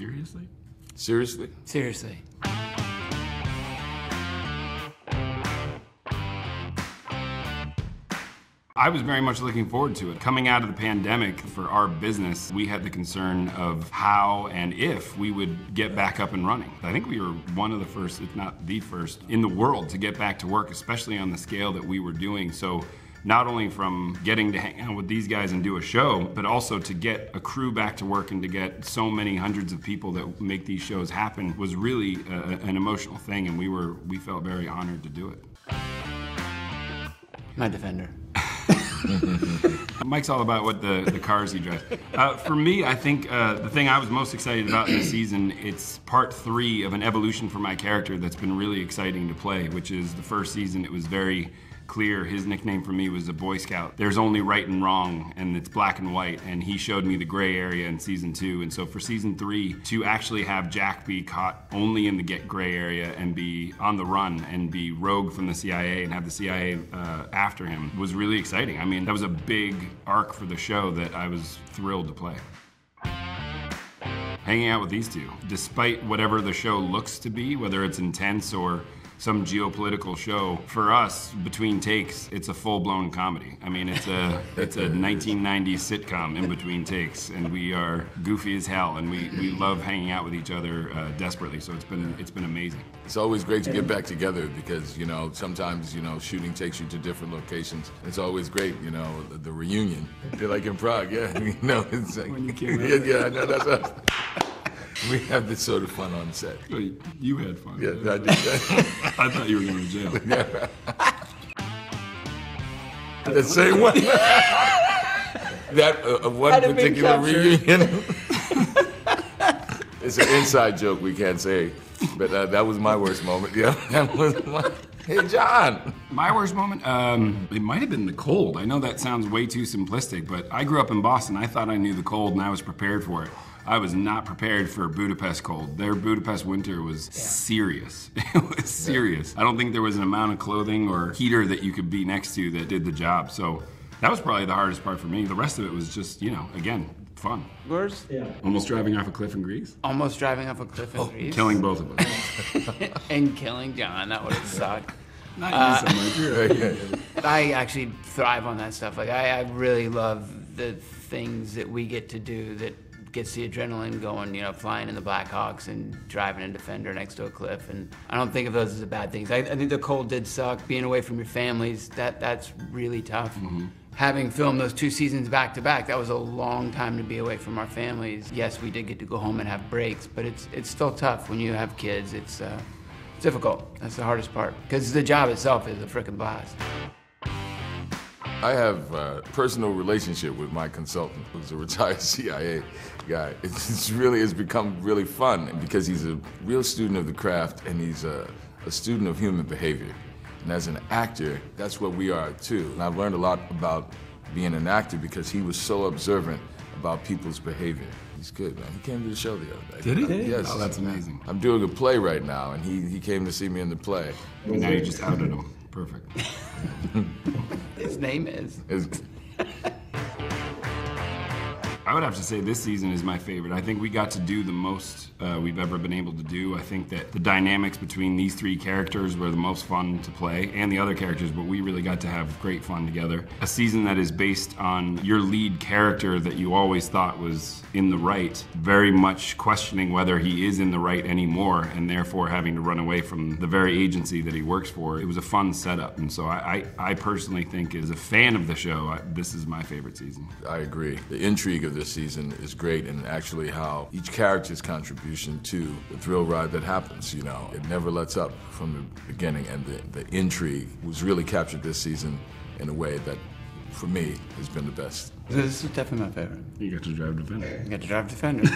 Seriously? Seriously? Seriously. I was very much looking forward to it. Coming out of the pandemic for our business, we had the concern of how and if we would get back up and running. I think we were one of the first, if not the first, in the world to get back to work, especially on the scale that we were doing. So not only from getting to hang out with these guys and do a show, but also to get a crew back to work and to get so many hundreds of people that make these shows happen was really an emotional thing, and we felt very honored to do it. My Defender. Mike's all about what the cars he drives. For me, I think the thing I was most excited about this season, it's part 3 of an evolution for my character that's been really exciting to play, which is the first season, it was very clear. His nickname for me was a Boy Scout. There's only right and wrong, and it's black and white, and he showed me the gray area in season 2. And so for season 3, to actually have Jack be caught only in the gray area and be on the run and be rogue from the CIA and have the CIA after him was really exciting. I mean, that was a big arc for the show that I was thrilled to play. Hanging out with these two, despite whatever the show looks to be, whether it's intense or some geopolitical show, for us, between takes, it's a full-blown comedy. I mean, it's a 1990s sitcom in between takes, and we are goofy as hell, and we love hanging out with each other desperately. So it's been amazing. It's always great to get back together because, you know, sometimes, you know, shooting takes you to different locations. It's always great, you know, the reunion. They're like in Prague, yeah. You know, it's like, When you came out. yeah, I know, that's us. We have this sort of fun on set. Well, you had fun. Yeah, I did that. I thought you were going to jail. Yeah. The same one. That one particular reunion. It's an inside joke we can't say, but that was my worst moment. Yeah, that was my. Hey, John. My worst moment? It might have been the cold. I know that sounds way too simplistic, but I grew up in Boston. I thought I knew the cold and I was prepared for it. I was not prepared for Budapest cold. Their Budapest winter was serious. It was serious. I don't think there was an amount of clothing or heater that you could be next to that did the job. So that was probably the hardest part for me. The rest of it was just, you know, again, fun. Yours? Yeah. Almost driving off a cliff in Greece. Almost driving off a cliff in Greece. Killing both of us. And killing John. That would have sucked. Not you so much. I actually thrive on that stuff. Like I really love the things that we get to do that gets the adrenaline going, you know, flying in the Blackhawks and driving a Defender next to a cliff. And I don't think of those as bad things. I think the cold did suck. Being away from your families, that's really tough. Mm-hmm. Having filmed those 2 seasons back to back, that was a long time to be away from our families. Yes, we did get to go home and have breaks, but it's still tough when you have kids. It's difficult. That's the hardest part, because the job itself is a frickin' blast. I have a personal relationship with my consultant, who's a retired CIA guy. It's become really fun because he's a real student of the craft and he's a student of human behavior. And as an actor, that's what we are too. And I've learned a lot about being an actor because he was so observant about people's behavior. He's good, man. He came to the show the other day. Did he? Yes. Oh, that's amazing. I'm doing a play right now, and he came to see me in the play. And now you just outed him. Perfect. His name is. I would have to say this season is my favorite. I think we got to do the most we've ever been able to do. I think that the dynamics between these 3 characters were the most fun to play, and the other characters, but we really got to have great fun together. A season that is based on your lead character that you always thought was in the right, very much questioning whether he is in the right anymore, and therefore having to run away from the very agency that he works for. It was a fun setup, and so I personally think, as a fan of the show, this is my favorite season. I agree. The intrigue of this season is great, and actually how each character's contribution to the thrill ride that happens, you know. It never lets up from the beginning, and the intrigue was really captured this season in a way that, for me, has been the best. This is definitely my favorite. You got to drive Defender. You got to drive Defender.